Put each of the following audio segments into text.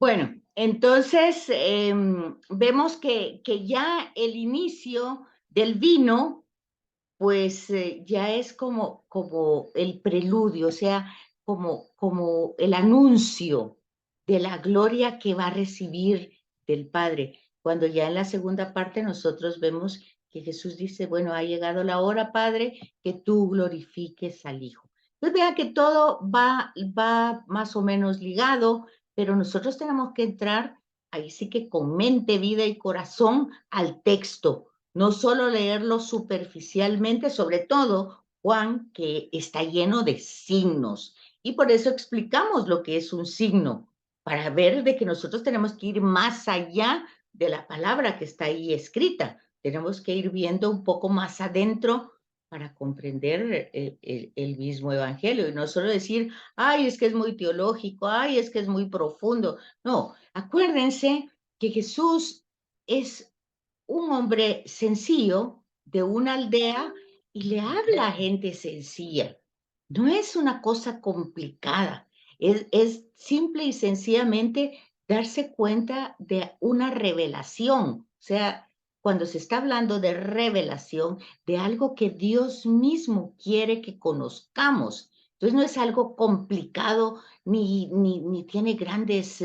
Bueno, entonces vemos que ya el inicio del vino, pues ya es como el preludio, o sea, como el anuncio de la gloria que va a recibir del Padre. Cuando ya en la segunda parte nosotros vemos que Jesús dice, bueno, ha llegado la hora, Padre, que tú glorifiques al Hijo. Entonces vean que todo va más o menos ligado, pero nosotros tenemos que entrar ahí sí que con mente, vida y corazón al texto, no solo leerlo superficialmente, sobre todo Juan, que está lleno de signos. Y por eso explicamos lo que es un signo, para ver de que nosotros tenemos que ir más allá de la palabra que está ahí escrita. Tenemos que ir viendo un poco más adentro para comprender el mismo evangelio y no solo decir, ay, es que es muy teológico, ay, es que es muy profundo. No, acuérdense que Jesús es un hombre sencillo de una aldea y le habla a gente sencilla. No es una cosa complicada, es simple y sencillamente darse cuenta de una revelación. O sea, cuando se está hablando de revelación, de algo que Dios mismo quiere que conozcamos. Entonces no es algo complicado ni tiene grandes,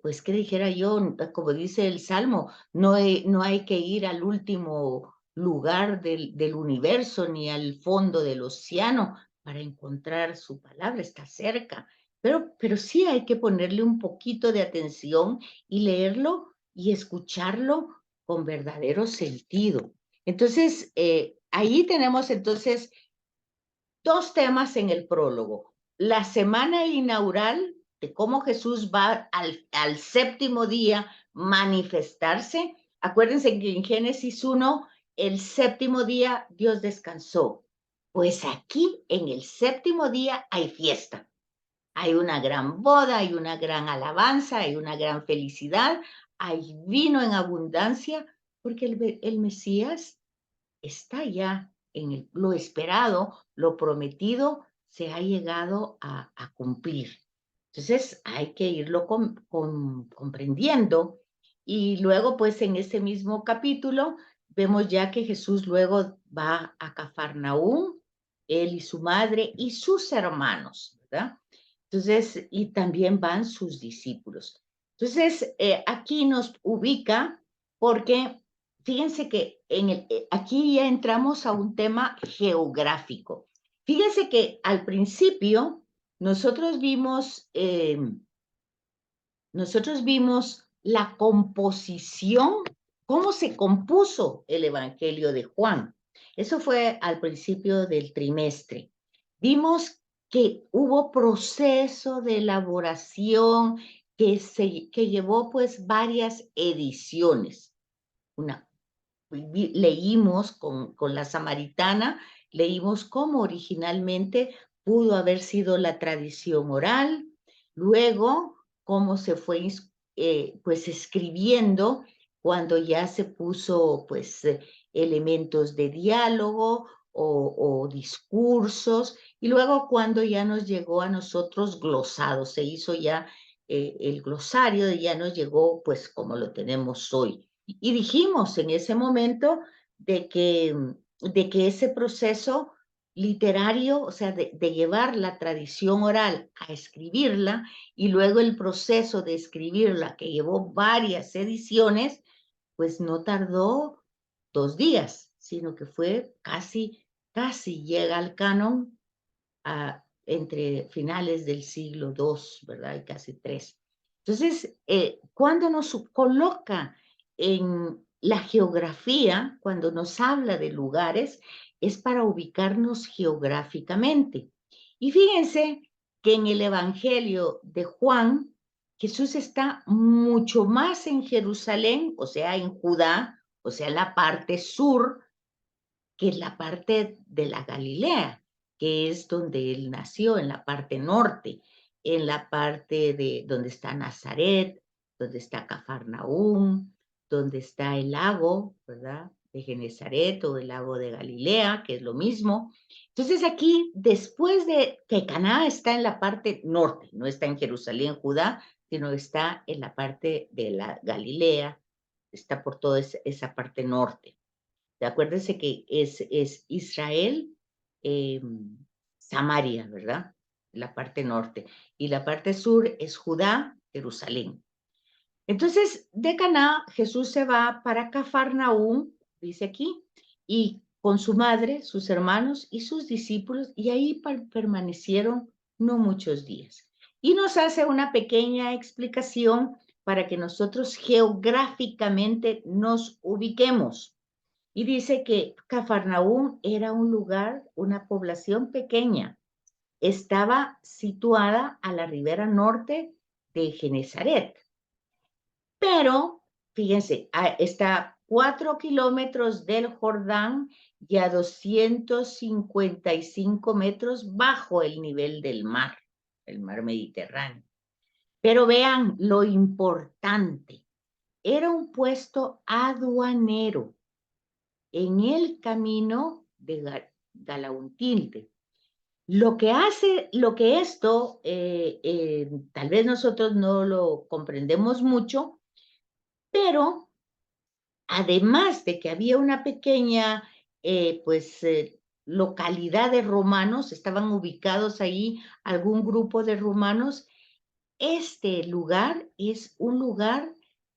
pues, ¿qué dijera yo? Como dice el Salmo, no hay que ir al último lugar del universo ni al fondo del océano para encontrar su palabra, está cerca. Pero sí hay que ponerle un poquito de atención y leerlo y escucharlo con verdadero sentido. Entonces, ahí tenemos entonces dos temas en el prólogo. La semana inaugural de cómo Jesús va al séptimo día manifestarse. Acuérdense que en Génesis 1, el séptimo día Dios descansó. Pues aquí en el séptimo día hay fiesta. Hay una gran boda, hay una gran alabanza, hay una gran felicidad, hay vino en abundancia, porque el Mesías está ya en lo esperado, lo prometido, se ha llegado a cumplir. Entonces hay que irlo comprendiendo. Y luego, pues en ese mismo capítulo, vemos ya que Jesús luego va a Cafarnaúm, él y su madre y sus hermanos, ¿verdad? Entonces, y también van sus discípulos. Entonces, aquí nos ubica porque fíjense que aquí ya entramos a un tema geográfico. Fíjense que al principio nosotros vimos la composición, cómo se compuso el Evangelio de Juan. Eso fue al principio del trimestre. Vimos que hubo proceso de elaboración que llevó pues varias ediciones. Una leímos con la Samaritana, leímos cómo originalmente pudo haber sido la tradición oral, luego cómo se fue pues escribiendo cuando ya se puso pues elementos de diálogo o discursos, y luego cuando ya nos llegó a nosotros glosado, se hizo ya el glosario, ya nos llegó pues como lo tenemos hoy. Y dijimos en ese momento de que ese proceso literario, o sea, de llevar la tradición oral a escribirla y luego el proceso de escribirla, que llevó varias ediciones, pues no tardó 2 días, sino que fue casi llega al canon entre finales del siglo II, ¿verdad? Y casi III. Entonces, cuando nos coloca en la geografía, cuando nos habla de lugares, es para ubicarnos geográficamente. Y fíjense que en el Evangelio de Juan, Jesús está mucho más en Jerusalén, o sea, en Judá, o sea, en la parte sur, que es la parte de la Galilea, que es donde él nació, en la parte norte, en la parte de donde está Nazaret, donde está Cafarnaúm, donde está el lago, ¿verdad? de Genezaret o del lago de Galilea, que es lo mismo. Entonces aquí, después de que Caná está en la parte norte, no está en Jerusalén, Judá, sino está en la parte de la Galilea, está por toda esa parte norte. Acuérdense que es Israel, eh, Samaria, ¿verdad? La parte norte. Y la parte sur es Judá, Jerusalén. Entonces, de Caná, Jesús se va para Cafarnaúm, dice aquí, y con su madre, sus hermanos y sus discípulos, y ahí permanecieron no muchos días. Y nos hace una pequeña explicación para que nosotros geográficamente nos ubiquemos. Y dice que Cafarnaúm era un lugar, una población pequeña. Estaba situada a la ribera norte de Genezaret. Pero, fíjense, está 4 kilómetros del Jordán y a 255 metros bajo el nivel del mar, el mar Mediterráneo. Pero vean lo importante. Era un puesto aduanero en el camino de Galauntilde. Lo que esto, tal vez nosotros no lo comprendemos mucho, pero además de que había una pequeña, localidad de romanos, estaban ubicados ahí algún grupo de romanos, este lugar es un lugar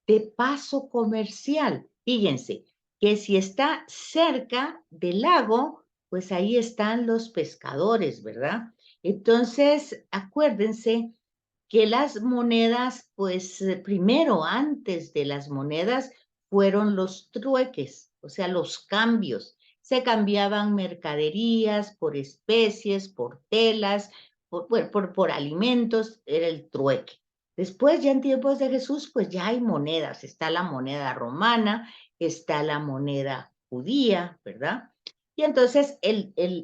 de paso comercial. Fíjense que si está cerca del lago, pues ahí están los pescadores, ¿verdad? Entonces, acuérdense que las monedas, pues primero, antes de las monedas, fueron los trueques, o sea, los cambios. Se cambiaban mercaderías por especies, por telas, por alimentos, era el trueque. Después, ya en tiempos de Jesús, pues ya hay monedas. Está la moneda romana, está la moneda judía, ¿verdad? Y entonces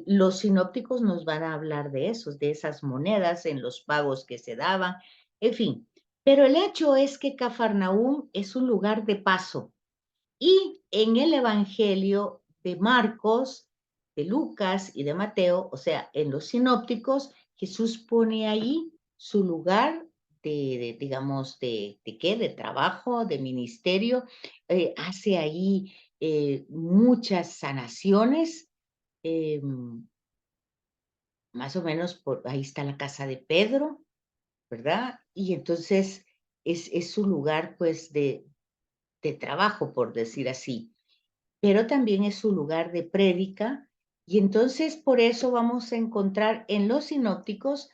los sinópticos nos van a hablar de esos, de esas monedas en los pagos que se daban, en fin. Pero el hecho es que Cafarnaúm es un lugar de paso. Y en el Evangelio de Marcos, de Lucas y de Mateo, o sea, en los sinópticos, Jesús pone ahí su lugar digamos, de qué, de trabajo, de ministerio, hace ahí muchas sanaciones, eh, más o menos por ahí está la casa de Pedro, ¿verdad? Y entonces es su lugar, pues, de trabajo, por decir así, pero también es su lugar de prédica, y entonces por eso vamos a encontrar en los sinópticos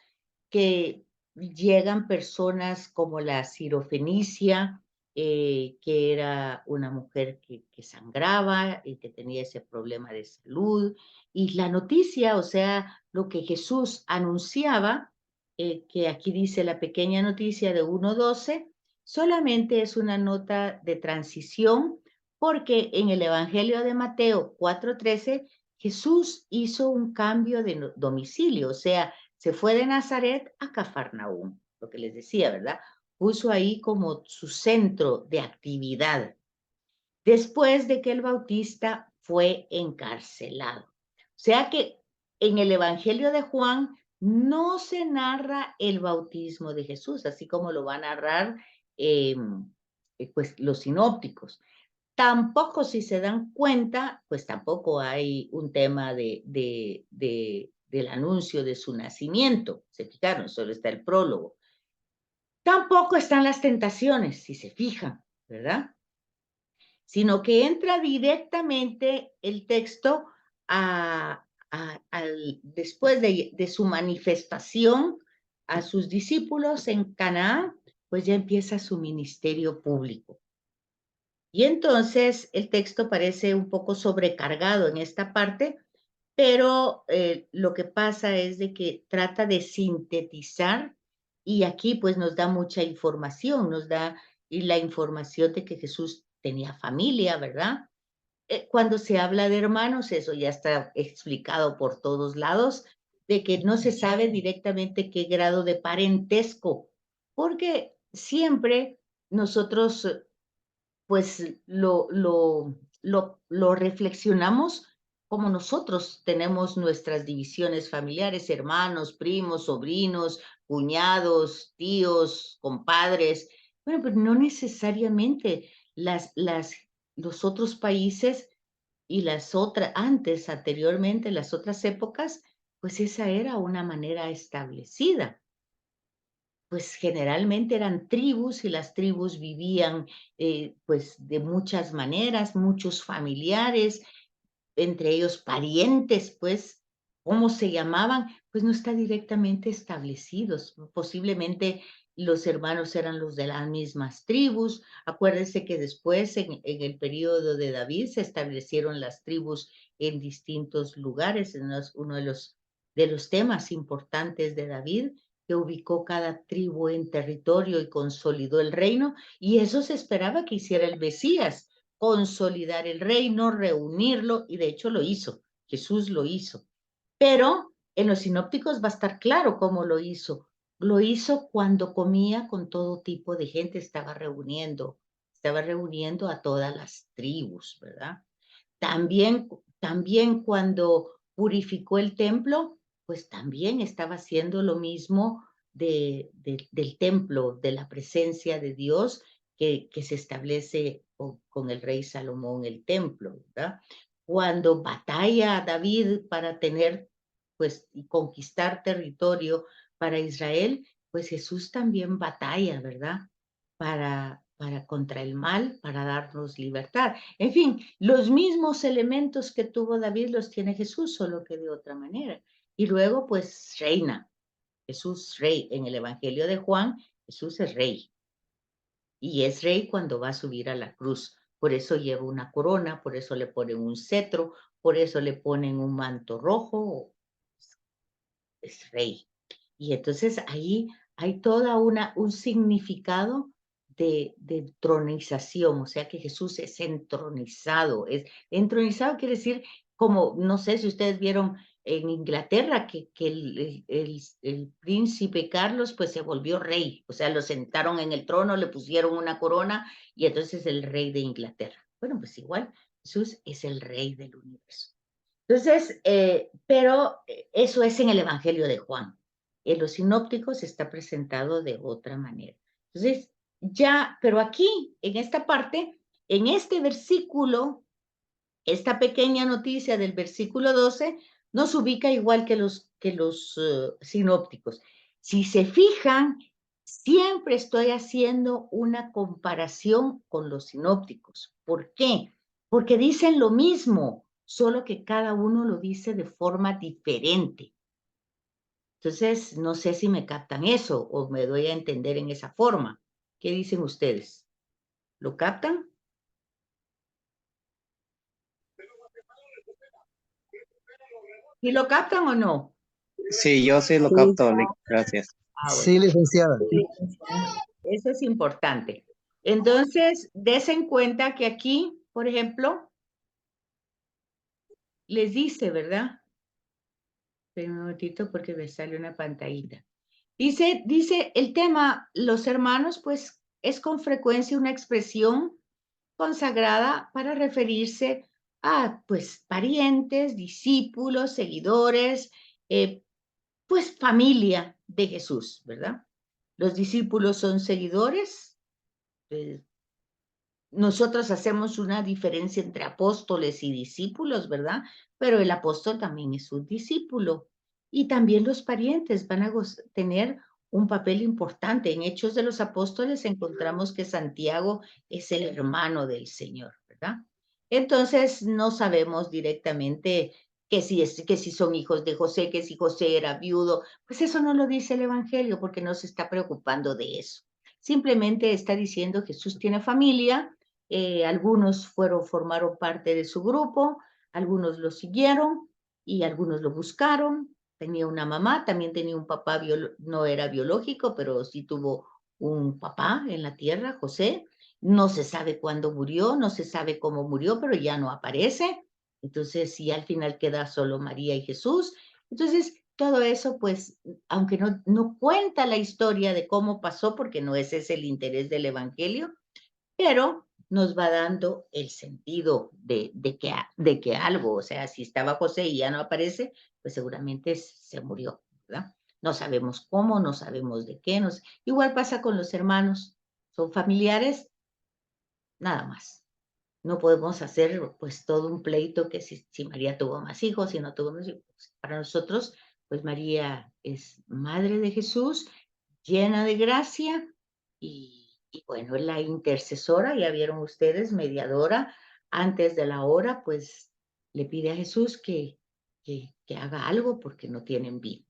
que llegan personas como la Sirofenicia, que era una mujer que sangraba y que tenía ese problema de salud, y la noticia, o sea, lo que Jesús anunciaba, que aquí dice la pequeña noticia de 1:12, solamente es una nota de transición porque en el Evangelio de Mateo 4:13, Jesús hizo un cambio de domicilio, o sea, se fue de Nazaret a Cafarnaúm, lo que les decía, ¿verdad? Puso ahí como su centro de actividad, después de que el Bautista fue encarcelado. O sea que en el Evangelio de Juan no se narra el bautismo de Jesús, así como lo va a narrar pues los sinópticos. Tampoco, si se dan cuenta, pues tampoco hay un tema del anuncio de su nacimiento. Se fijaron, solo está el prólogo. Tampoco están las tentaciones, si se fijan, ¿verdad? Sino que entra directamente el texto después de su manifestación a sus discípulos en Canaán, pues ya empieza su ministerio público. Y entonces el texto parece un poco sobrecargado en esta parte, pero lo que pasa es de que trata de sintetizar y aquí pues nos da mucha información, nos da y la información de que Jesús tenía familia, ¿verdad? Cuando se habla de hermanos, eso ya está explicado por todos lados, de que no se sabe directamente qué grado de parentesco, porque siempre nosotros pues lo lo reflexionamos como nosotros tenemos nuestras divisiones familiares, hermanos, primos, sobrinos, cuñados, tíos, compadres. Bueno, pero no necesariamente los otros países y anteriormente, las otras épocas, pues esa era una manera establecida. Pues generalmente eran tribus y las tribus vivían pues de muchas maneras, muchos familiares, entre ellos parientes, pues, ¿cómo se llamaban? Pues no está directamente establecidos. Posiblemente los hermanos eran los de las mismas tribus. Acuérdense que después, en el periodo de David, se establecieron las tribus en distintos lugares. Uno de los temas importantes de David, que ubicó cada tribu en territorio y consolidó el reino, y eso se esperaba que hiciera el Mesías, consolidar el reino, reunirlo, y de hecho lo hizo, Jesús lo hizo. Pero en los sinópticos va a estar claro cómo lo hizo. Lo hizo cuando comía con todo tipo de gente, estaba reuniendo a todas las tribus, ¿verdad? También cuando purificó el templo, pues también estaba haciendo lo mismo del templo, de la presencia de Dios que se establece con el rey Salomón el templo, ¿verdad? Cuando batalla David para tener, pues, y conquistar territorio para Israel, pues Jesús también batalla, ¿verdad? Para contra el mal, para darnos libertad. En fin, los mismos elementos que tuvo David los tiene Jesús, solo que de otra manera. Y luego, pues, reina. Jesús rey. En el Evangelio de Juan, Jesús es rey. Y es rey cuando va a subir a la cruz. Por eso lleva una corona, por eso le ponen un cetro, por eso le ponen un manto rojo. Es rey. Y entonces ahí hay toda un significado de tronización, o sea que Jesús es entronizado. Entronizado quiere decir, como, no sé si ustedes vieron en Inglaterra, que el príncipe Carlos pues se volvió rey, o sea, lo sentaron en el trono, le pusieron una corona y entonces es el rey de Inglaterra. Bueno, pues igual, Jesús es el rey del universo. Entonces, pero eso es en el Evangelio de Juan. En los sinópticos está presentado de otra manera. Entonces, ya, pero aquí, en esta parte, en este versículo, esta pequeña noticia del versículo 12, nos ubica igual que los sinópticos. Si se fijan, siempre estoy haciendo una comparación con los sinópticos. ¿Por qué? Porque dicen lo mismo, solo que cada uno lo dice de forma diferente. Entonces, no sé si me captan eso o me doy a entender en esa forma. ¿Qué dicen ustedes? ¿Lo captan? ¿Y lo captan o no? Sí, yo sí lo Sí, capto, gracias. Ah, sí, bueno. licenciada. Eso es importante. Entonces, des en cuenta que aquí, por ejemplo, les dice, ¿verdad? Espera un momentito porque me sale una pantallita. Dice el tema, los hermanos, pues es con frecuencia una expresión consagrada para referirse a, pues, parientes, discípulos, seguidores, pues, familia de Jesús, ¿verdad? Los discípulos son seguidores, eh, nosotros hacemos una diferencia entre apóstoles y discípulos, ¿verdad? Pero el apóstol también es un discípulo. Y también los parientes van a tener un papel importante. En Hechos de los Apóstoles encontramos que Santiago es el hermano del Señor, ¿verdad? Entonces no sabemos directamente que si son hijos de José, que si José era viudo, pues eso no lo dice el Evangelio porque no se está preocupando de eso. Simplemente está diciendo Jesús tiene familia, algunos formaron parte de su grupo, algunos lo siguieron y algunos lo buscaron. Tenía una mamá, también tenía un papá, no era biológico, pero sí tuvo un papá en la tierra, José. No se sabe cuándo murió, no se sabe cómo murió, pero ya no aparece. Entonces, sí, al final queda solo María y Jesús. Entonces, todo eso, pues, aunque no cuenta la historia de cómo pasó, porque no ese es el interés del Evangelio, pero nos va dando el sentido de que algo, o sea, si estaba José y ya no aparece, pues seguramente se murió, ¿verdad? No sabemos cómo, no sabemos de qué, igual pasa con los hermanos, son familiares, nada más. No podemos hacer pues todo un pleito que si María tuvo más hijos, si no tuvo más hijos. Para nosotros, pues María es madre de Jesús, llena de gracia y bueno, es la intercesora, ya vieron ustedes, mediadora, antes de la hora, pues le pide a Jesús que haga algo porque no tienen vida.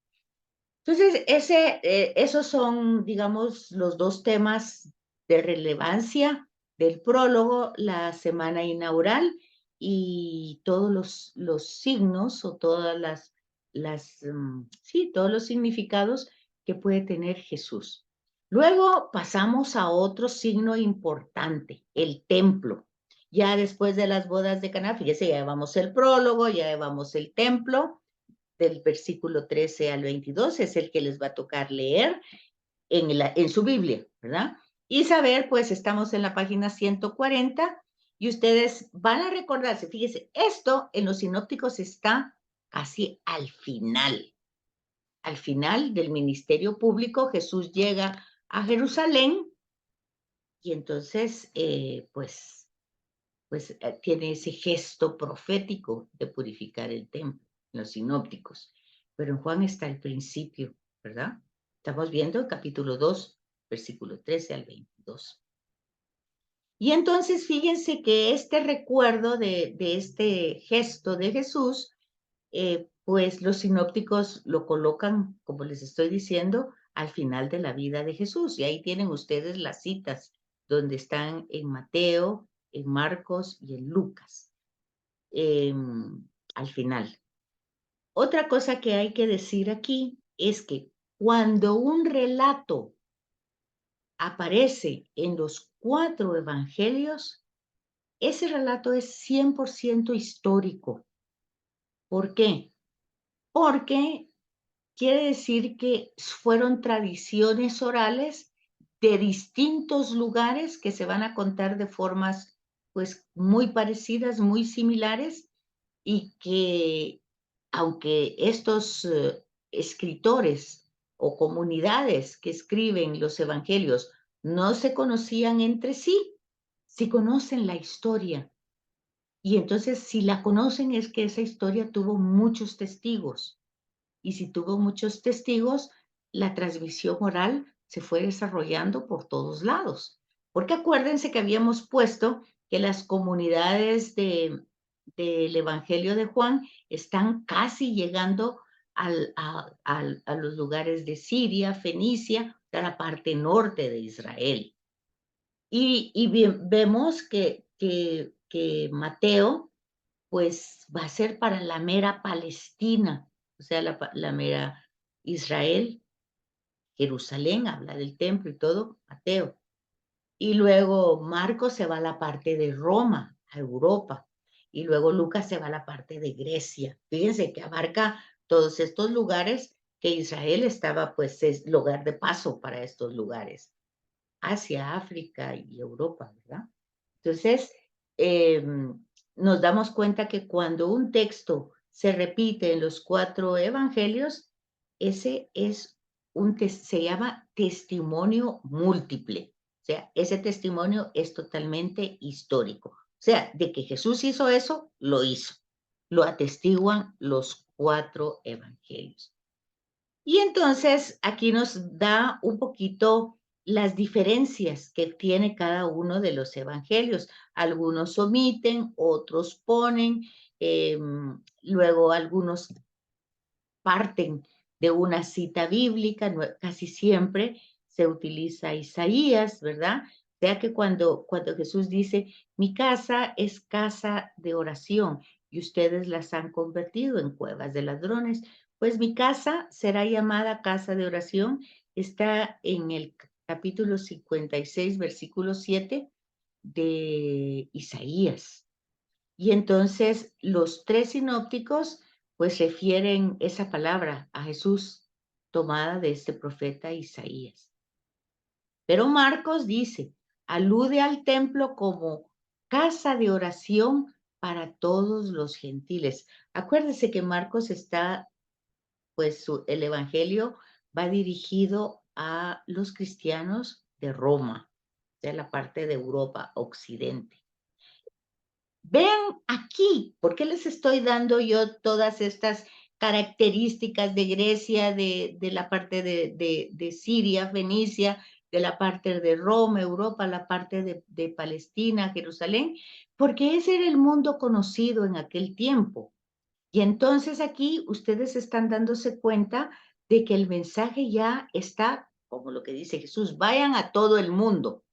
Entonces, esos son, digamos, los dos temas de relevancia del prólogo, la semana inaugural y todos los signos o todas sí, todos los significados que puede tener Jesús. Luego pasamos a otro signo importante, el templo. Ya después de las bodas de Caná, fíjese, ya llevamos el prólogo, ya llevamos el templo, del versículo 13 al 22, es el que les va a tocar leer en su Biblia, ¿verdad? Y saber, pues estamos en la página 140 y ustedes van a recordarse, fíjense, esto en los sinópticos está casi al final del ministerio público, Jesús llega a Jerusalén y entonces, tiene ese gesto profético de purificar el templo, en los sinópticos. Pero en Juan está el principio, ¿verdad? Estamos viendo el capítulo 2, versículo 13 al 22. Y entonces fíjense que este recuerdo de este gesto de Jesús, pues los sinópticos lo colocan, como les estoy diciendo, al final de la vida de Jesús. Y ahí tienen ustedes las citas, donde están en Mateo, en Marcos y en Lucas, al final. Otra cosa que hay que decir aquí es que cuando un relato aparece en los 4 evangelios, ese relato es 100% histórico. ¿Por qué? Porque quiere decir que fueron tradiciones orales de distintos lugares que se van a contar de formas pues muy parecidas, muy similares y que aunque estos escritores o comunidades que escriben los evangelios no se conocían entre sí, sí conocen la historia. Y entonces si la conocen es que esa historia tuvo muchos testigos y si tuvo muchos testigos, la transmisión oral se fue desarrollando por todos lados. Porque acuérdense que habíamos puesto que las comunidades del Evangelio de Juan están casi llegando a los lugares de Siria, Fenicia, a la parte norte de Israel. Y vemos que Mateo pues va a ser para la mera Palestina, o sea, la mera Israel, Jerusalén, habla del templo y todo, Mateo. Y luego Marcos se va a la parte de Roma, a Europa. Y luego Lucas se va a la parte de Grecia. Fíjense que abarca todos estos lugares que Israel estaba, pues, es lugar de paso para estos lugares. Asia, África y Europa, ¿verdad? Entonces, nos damos cuenta que cuando un texto se repite en los 4 evangelios, ese es se llama testimonio múltiple. O sea, ese testimonio es totalmente histórico. O sea, de que Jesús hizo eso, lo hizo. Lo atestiguan los 4 evangelios. Y entonces aquí nos da un poquito las diferencias que tiene cada uno de los evangelios. Algunos omiten, otros ponen, luego algunos parten de una cita bíblica, casi siempre se utiliza Isaías, ¿verdad? O sea que cuando Jesús dice, mi casa es casa de oración y ustedes las han convertido en cuevas de ladrones, pues mi casa será llamada casa de oración, está en el capítulo 56, versículo 7 de Isaías. Y entonces los 3 sinópticos pues refieren esa palabra a Jesús tomada de este profeta Isaías. Pero Marcos dice, alude al templo como casa de oración para todos los gentiles. Acuérdese que Marcos está, pues el evangelio va dirigido a los cristianos de Roma, de la parte de Europa, Occidente. Vean aquí, ¿por qué les estoy dando yo todas estas características de Grecia, de la parte de Siria, Fenicia, de la parte de Roma, Europa, la parte de Palestina, Jerusalén? Porque ese era el mundo conocido en aquel tiempo. Y entonces aquí ustedes están dándose cuenta de que el mensaje ya está, como lo que dice Jesús, vayan a todo el mundo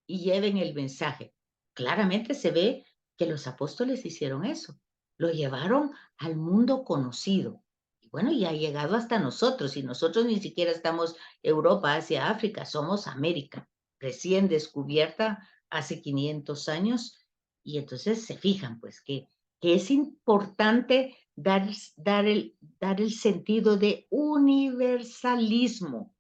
y lleven el mensaje. Claramente se ve que los apóstoles hicieron eso, lo llevaron al mundo conocido. Y bueno, ya ha llegado hasta nosotros, y nosotros ni siquiera estamos Europa, Asia, África, somos América, recién descubierta hace 500 años, y entonces se fijan, pues, que es importante dar el sentido de universalismo.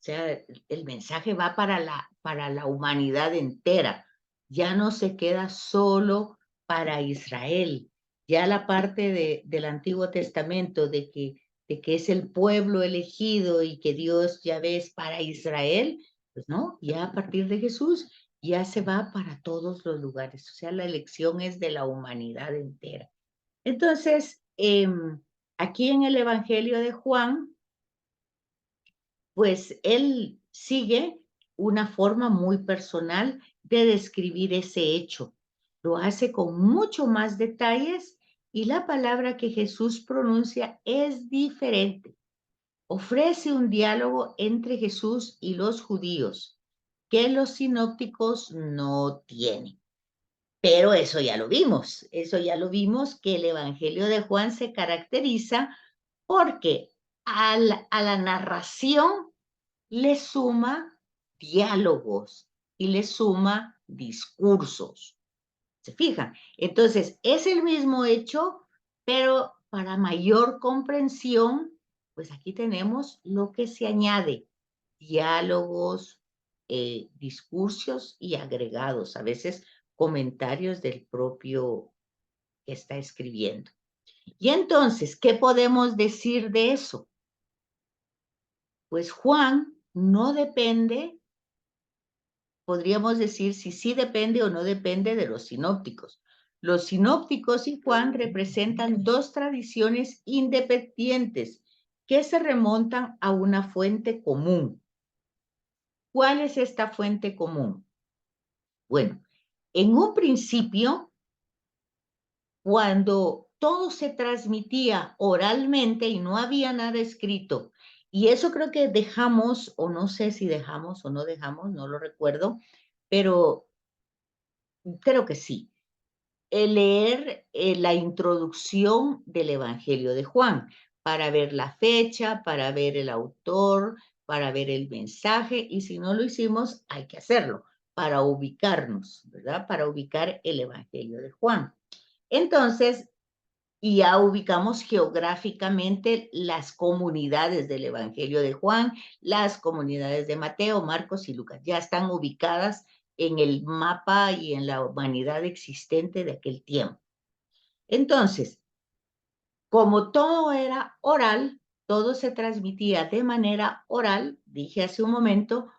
O sea, el mensaje va para la humanidad entera. Ya no se queda solo para Israel. Ya la parte del Antiguo Testamento de que es el pueblo elegido y que Dios ya ves para Israel, pues no, ya a partir de Jesús ya se va para todos los lugares. O sea, la elección es de la humanidad entera. Entonces, aquí en el Evangelio de Juan, pues él sigue una forma muy personal de describir ese hecho. Lo hace con mucho más detalles y la palabra que Jesús pronuncia es diferente. Ofrece un diálogo entre Jesús y los judíos que los sinópticos no tienen. Pero eso ya lo vimos que el Evangelio de Juan se caracteriza porque a la narración le suma diálogos y le suma discursos. ¿Se fijan? Entonces, es el mismo hecho, pero para mayor comprensión, pues aquí tenemos lo que se añade, diálogos, discursos y agregados, a veces comentarios del propio que está escribiendo. Y entonces, ¿qué podemos decir de eso? Pues Juan no depende, podríamos decir si sí depende o no depende de los sinópticos. Los sinópticos y Juan representan dos tradiciones independientes que se remontan a una fuente común. ¿Cuál es esta fuente común? Bueno, en un principio, cuando todo se transmitía oralmente y no había nada escrito, y eso creo que dejamos, o no sé si dejamos o no dejamos, no lo recuerdo, pero creo que sí, el leer la introducción del Evangelio de Juan para ver la fecha, para ver el autor, para ver el mensaje, y si no lo hicimos, hay que hacerlo para ubicarnos, ¿verdad? Para ubicar el Evangelio de Juan. Entonces, y ya ubicamos geográficamente las comunidades del Evangelio de Juan, las comunidades de Mateo, Marcos y Lucas, ya están ubicadas en el mapa y en la humanidad existente de aquel tiempo. Entonces, como todo era oral, todo se transmitía de manera oral, dije hace un momento,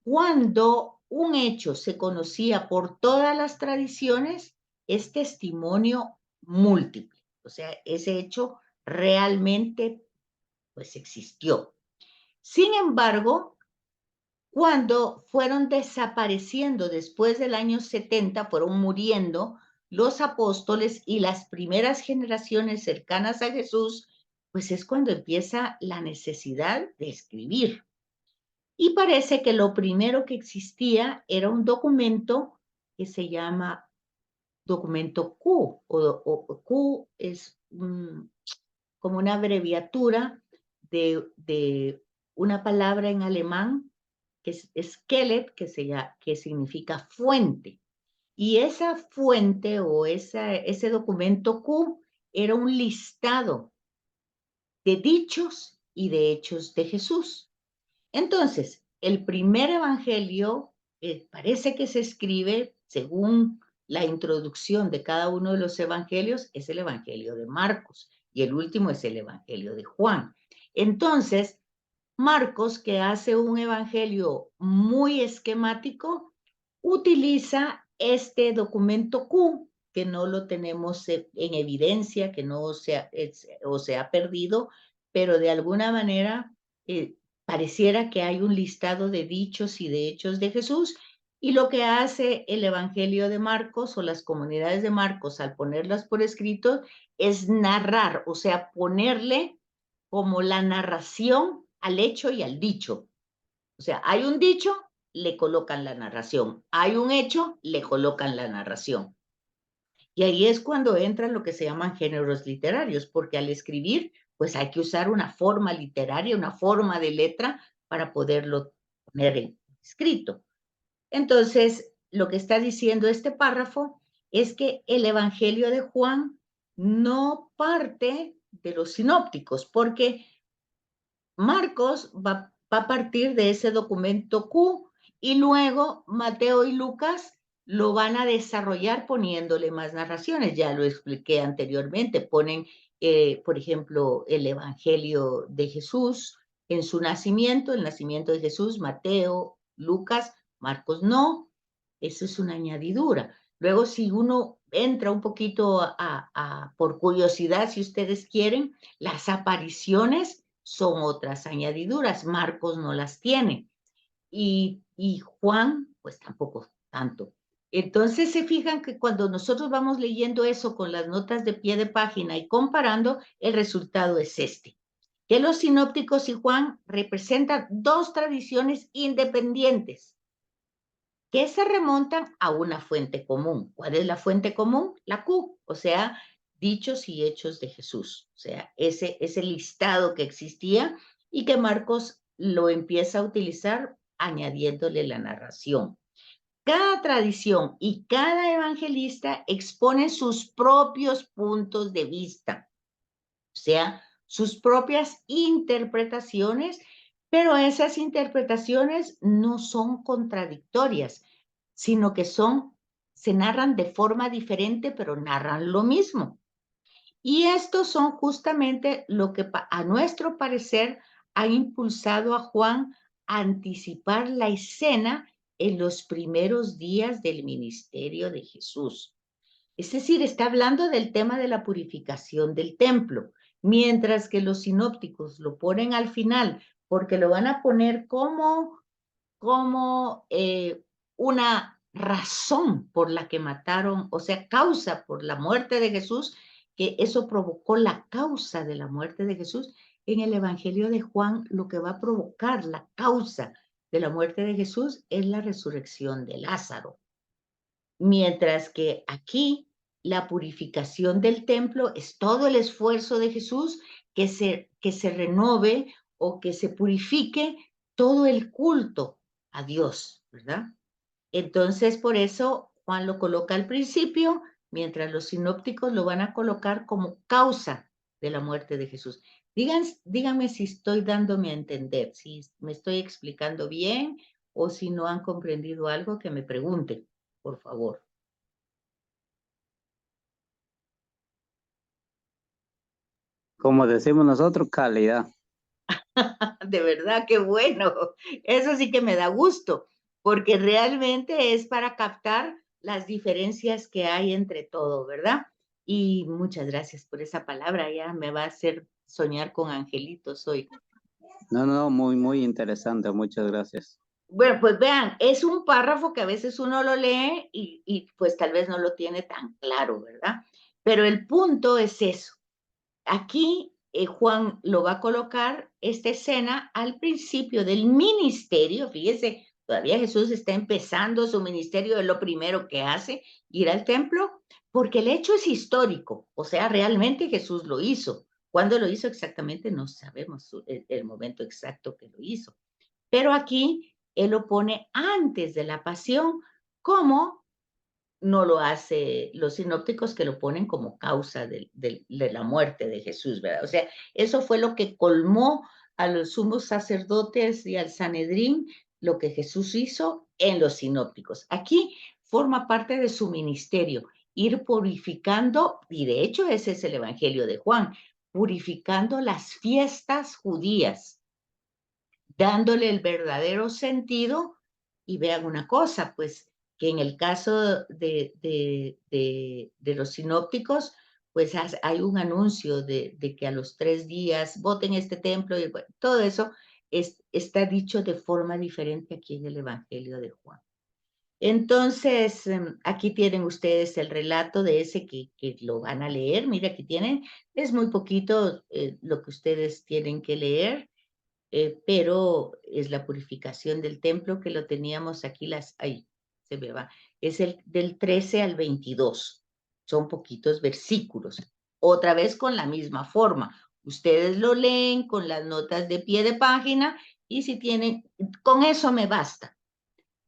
cuando un hecho se conocía por todas las tradiciones, es testimonio múltiple. O sea, ese hecho realmente pues existió. Sin embargo, cuando fueron desapareciendo después del año 70, fueron muriendo los apóstoles y las primeras generaciones cercanas a Jesús, pues es cuando empieza la necesidad de escribir. Y parece que lo primero que existía era un documento que se llama documento Q, o Q es como una abreviatura de una palabra en alemán que es Skelet, que significa fuente. Y esa fuente o ese documento Q era un listado de dichos y de hechos de Jesús. Entonces, el primer evangelio parece que se escribe según la introducción de cada uno de los evangelios, es el evangelio de Marcos y el último es el evangelio de Juan. Entonces, Marcos, que hace un evangelio muy esquemático, utiliza este documento Q, que no lo tenemos en evidencia, que no se ha perdido, pero de alguna manera pareciera que hay un listado de dichos y de hechos de Jesús, y lo que hace el Evangelio de Marcos o las comunidades de Marcos al ponerlas por escrito es narrar, o sea, ponerle como la narración al hecho y al dicho. O sea, hay un dicho, le colocan la narración. Hay un hecho, le colocan la narración. Y ahí es cuando entran lo que se llaman géneros literarios, porque al escribir, pues hay que usar una forma literaria, una forma de letra para poderlo poner en escrito. Entonces, lo que está diciendo este párrafo es que el Evangelio de Juan no parte de los sinópticos, porque Marcos va a partir de ese documento Q y luego Mateo y Lucas lo van a desarrollar poniéndole más narraciones. Ya lo expliqué anteriormente. Ponen, por ejemplo, el Evangelio de Jesús en su nacimiento, el nacimiento de Jesús, Mateo, Lucas, Marcos no. Eso es una añadidura. Luego, si uno entra un poquito por curiosidad, si ustedes quieren, las apariciones son otras añadiduras. Marcos no las tiene. Y Juan, pues tampoco tanto. Entonces se fijan que cuando nosotros vamos leyendo eso con las notas de pie de página y comparando, el resultado es este. Que los sinópticos y Juan representan dos tradiciones independientes que se remontan a una fuente común. ¿Cuál es la fuente común? La Q, o sea, dichos y hechos de Jesús. O sea, ese listado que existía y que Marcos lo empieza a utilizar añadiéndole la narración. Cada tradición y cada evangelista expone sus propios puntos de vista, o sea, sus propias interpretaciones, pero esas interpretaciones no son contradictorias, sino que se narran de forma diferente, pero narran lo mismo. Y estos son justamente lo que a nuestro parecer ha impulsado a Juan a anticipar la escena en los primeros días del ministerio de Jesús. Es decir, está hablando del tema de la purificación del templo, mientras que los sinópticos lo ponen al final, porque lo van a poner como una razón por la que mataron, o sea, causa por la muerte de Jesús, que eso provocó la causa de la muerte de Jesús. En el Evangelio de Juan, lo que va a provocar la causa de la muerte de Jesús es la resurrección de Lázaro. Mientras que aquí la purificación del templo es todo el esfuerzo de Jesús que se renove o que se purifique todo el culto a Dios, ¿verdad? Entonces, por eso Juan lo coloca al principio, mientras los sinópticos lo van a colocar como causa de la muerte de Jesús. Díganme si estoy dándome a entender, si me estoy explicando bien o si no han comprendido algo, que me pregunten, por favor. Como decimos nosotros, calidad. De verdad, qué bueno. Eso sí que me da gusto, porque realmente es para captar las diferencias que hay entre todo, ¿verdad? Y muchas gracias por esa palabra, ya me va a hacer soñar con angelitos hoy. No, no, muy, muy interesante. Muchas gracias. Bueno, pues vean, es un párrafo que a veces uno lo lee y pues tal vez no lo tiene tan claro, ¿verdad? Pero el punto es eso. Aquí Juan lo va a colocar esta escena al principio del ministerio. Fíjese, todavía Jesús está empezando su ministerio, es lo primero que hace, ir al templo, porque el hecho es histórico, o sea, realmente Jesús lo hizo. ¿Cuándo lo hizo exactamente? No sabemos el momento exacto que lo hizo. Pero aquí él lo pone antes de la pasión, como no lo hace los sinópticos, que lo ponen como causa de la muerte de Jesús, ¿verdad? O sea, eso fue lo que colmó a los sumos sacerdotes y al Sanedrín lo que Jesús hizo en los sinópticos. Aquí forma parte de su ministerio, ir purificando, y de hecho ese es el Evangelio de Juan, purificando las fiestas judías, dándole el verdadero sentido. Y vean una cosa, pues que en el caso de los sinópticos, pues hay un anuncio de que a los 3 días voten este templo, y bueno, todo eso está dicho de forma diferente aquí en el Evangelio de Juan. Entonces, aquí tienen ustedes el relato de ese que lo van a leer. Mira, aquí tienen, es muy poquito lo que ustedes tienen que leer, pero es la purificación del templo que lo teníamos aquí, ahí se me va, es el del 13 al 22, son poquitos versículos, otra vez con la misma forma, ustedes lo leen con las notas de pie de página y si tienen, con eso me basta.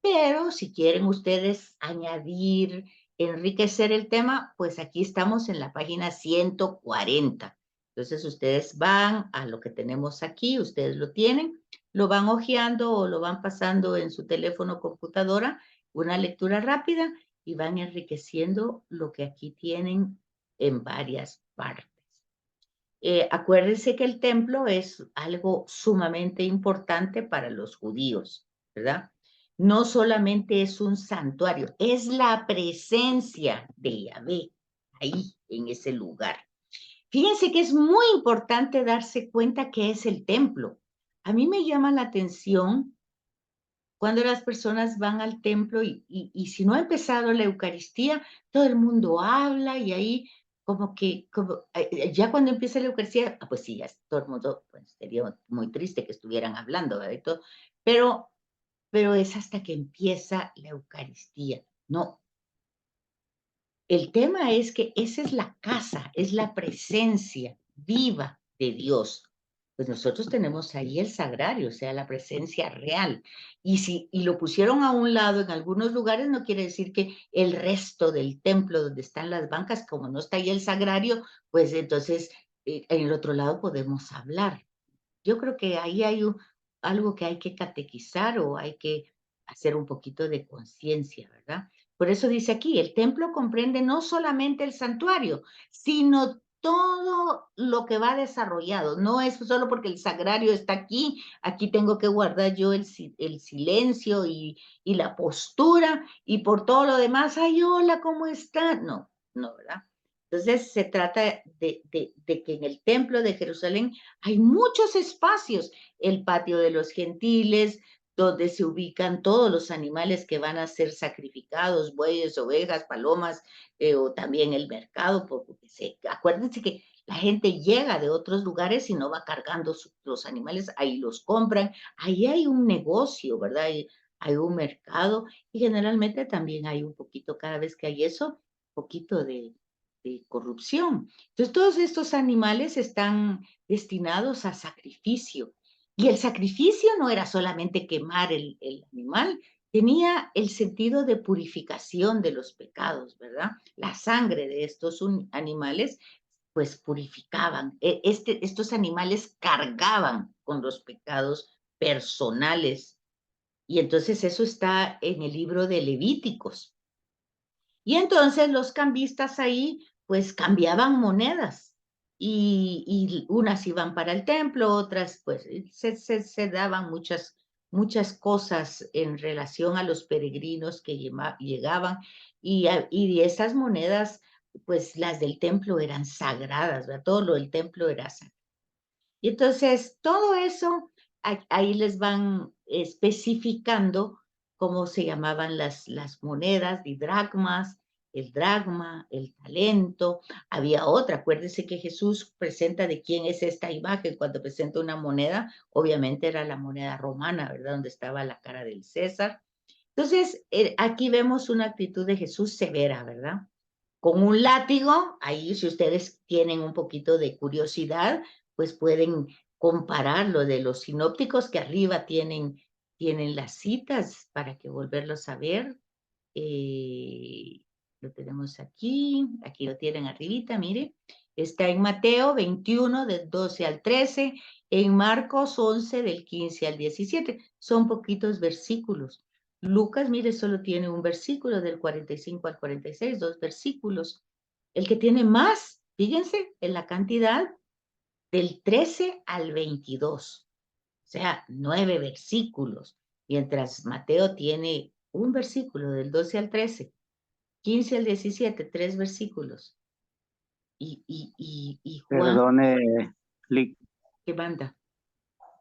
Pero si quieren ustedes añadir, enriquecer el tema, pues aquí estamos en la página 140. Entonces ustedes van a lo que tenemos aquí, ustedes lo tienen, lo van hojeando o lo van pasando en su teléfono o computadora, una lectura rápida y van enriqueciendo lo que aquí tienen en varias partes. Acuérdense que el templo es algo sumamente importante para los judíos, ¿verdad? No solamente es un santuario, es la presencia de Yahvé ahí, en ese lugar. Fíjense que es muy importante darse cuenta que es el templo. A mí me llama la atención cuando las personas van al templo y si no ha empezado la Eucaristía, todo el mundo habla y ahí ya cuando empieza la Eucaristía, pues sí, ya todo el mundo, pues sería muy triste que estuvieran hablando, ¿verdad? Y todo, pero, pero es hasta que empieza la Eucaristía. No, el tema es que esa es la casa, es la presencia viva de Dios. Pues nosotros tenemos ahí el sagrario, o sea, la presencia real. Y lo pusieron a un lado en algunos lugares, no quiere decir que el resto del templo donde están las bancas, como no está ahí el sagrario, pues entonces en el otro lado podemos hablar. Yo creo que ahí hay algo que hay que catequizar o hay que hacer un poquito de conciencia, ¿verdad? Por eso dice aquí, el templo comprende no solamente el santuario, sino todo lo que va desarrollado. No es solo porque el sagrario está aquí, aquí tengo que guardar yo el silencio y la postura, y por todo lo demás, ay, hola, ¿cómo está? No, no, ¿verdad? Entonces se trata de que en el templo de Jerusalén hay muchos espacios, el patio de los gentiles, donde se ubican todos los animales que van a ser sacrificados, bueyes, ovejas, palomas, o también el mercado, porque acuérdense que la gente llega de otros lugares y no va cargando los animales, ahí los compran, ahí hay un negocio, ¿verdad? Hay un mercado y generalmente también hay un poquito, cada vez que hay eso, un poquito de corrupción. Entonces, todos estos animales están destinados a sacrificio. Y el sacrificio no era solamente quemar el animal, tenía el sentido de purificación de los pecados, ¿verdad? La sangre de estos animales, pues purificaban. Estos animales cargaban con los pecados personales. Y entonces eso está en el libro de Levíticos. Y entonces los cambistas ahí, pues cambiaban monedas y unas iban para el templo, otras pues se daban muchas cosas en relación a los peregrinos que llegaban y esas monedas, pues las del templo eran sagradas, ¿verdad? Todo lo del templo era sagrado. Y entonces, todo eso, ahí les van especificando cómo se llamaban las monedas, didragmas, el dragma, el talento. Había otra, acuérdense que Jesús presenta de quién es esta imagen cuando presenta una moneda, obviamente era la moneda romana, ¿verdad? Donde estaba la cara del César. Entonces, aquí vemos una actitud de Jesús severa, ¿verdad? Con un látigo, ahí si ustedes tienen un poquito de curiosidad, pues pueden comparar lo de los sinópticos que arriba tienen las citas para que volverlos a ver. Lo tenemos aquí lo tienen arribita, mire. Está en Mateo 21, del 12 al 13, En Marcos 11, del 15 al 17. Son poquitos versículos. Lucas, mire, solo tiene un versículo del 45 al 46, 2 versículos. El que tiene más, fíjense en la cantidad, del 13 al 22. O sea, 9 versículos. Mientras Mateo tiene un versículo del 12 al 13, 15 al 17, 3 versículos. Y Juan, Perdone, Lick, ¿qué manda?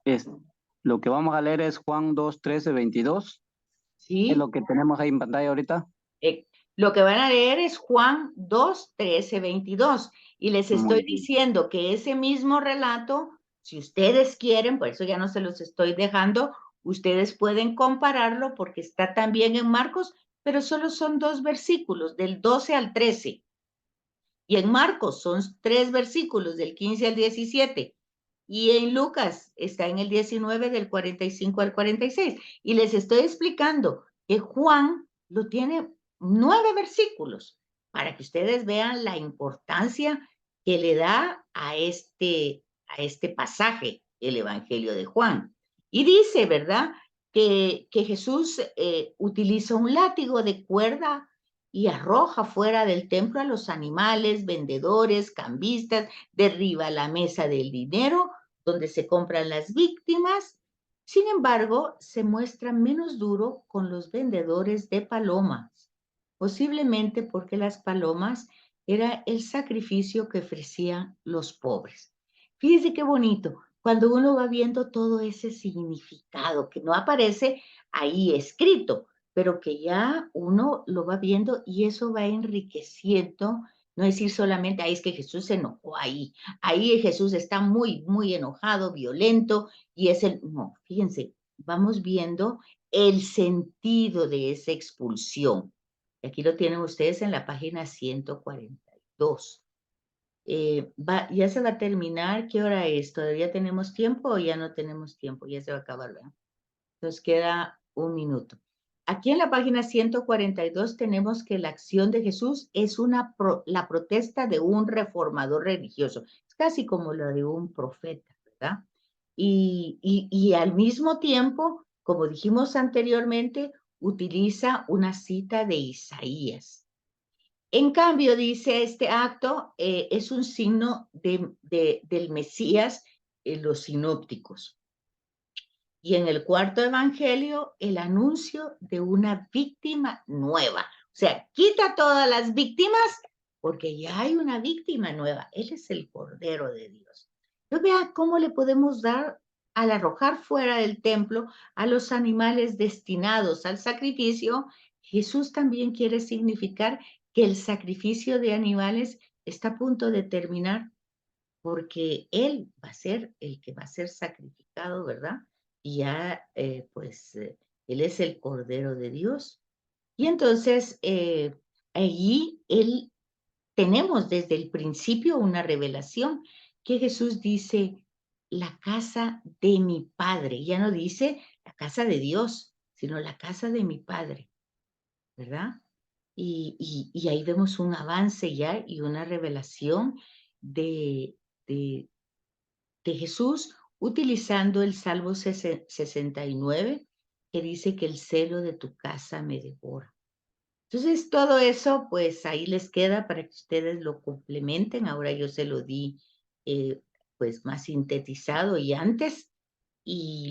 es, lo que vamos a leer es Juan 2, 13, 22. Es ¿Sí? lo que tenemos ahí en pantalla ahorita. Lo que van a leer es Juan 2, 13, 22. Y les estoy Muy bien. diciendo que ese mismo relato, si ustedes quieren, por eso ya no se los estoy dejando, ustedes pueden compararlo porque está también en Marcos, pero solo son 2 versículos, del 12 al 13. Y en Marcos son 3 versículos, del 15 al 17. Y en Lucas está en el 19, del 45 al 46. Y les estoy explicando que Juan lo tiene 9 versículos para que ustedes vean la importancia que le da a este pasaje, el Evangelio de Juan. Y dice, ¿verdad? Que Jesús utiliza un látigo de cuerda y arroja fuera del templo a los animales, vendedores, cambistas, derriba la mesa del dinero donde se compran las víctimas. Sin embargo, se muestra menos duro con los vendedores de palomas, posiblemente porque las palomas era el sacrificio que ofrecían los pobres. Fíjense qué bonito, cuando uno va viendo todo ese significado que no aparece ahí escrito, pero que ya uno lo va viendo y eso va enriqueciendo, no decir solamente, ahí es que Jesús se enojó ahí Jesús está muy, muy enojado, violento, y es el, no, fíjense, vamos viendo el sentido de esa expulsión. Aquí lo tienen ustedes en la página 142. Ya se va a terminar, ¿qué hora es? ¿Todavía tenemos tiempo o ya no tenemos tiempo? Ya se va a acabar, ¿verdad? Nos queda un minuto. Aquí en la página 142 tenemos que la acción de Jesús es la protesta de un reformador religioso. Es casi como la de un profeta, ¿verdad? Y al mismo tiempo, como dijimos anteriormente, utiliza una cita de Isaías. En cambio, dice este acto, es un signo del Mesías en los sinópticos. Y en el cuarto evangelio, el anuncio de una víctima nueva. O sea, quita todas las víctimas porque ya hay una víctima nueva. Él es el Cordero de Dios. Yo vea cómo le podemos dar al arrojar fuera del templo a los animales destinados al sacrificio. Jesús también quiere significar que el sacrificio de animales está a punto de terminar porque Él va a ser el que va a ser sacrificado, ¿verdad? Y ya, Él es el Cordero de Dios. Y entonces, allí tenemos desde el principio una revelación que Jesús dice, la casa de mi Padre. Ya no dice la casa de Dios, sino la casa de mi Padre, ¿verdad? Y ahí vemos un avance ya y una revelación de, de, de Jesús utilizando el Salmo 69, que dice que el celo de tu casa me devora. Entonces, todo eso, pues ahí les queda para que ustedes lo complementen. Ahora yo se lo di, pues más sintetizado y antes, y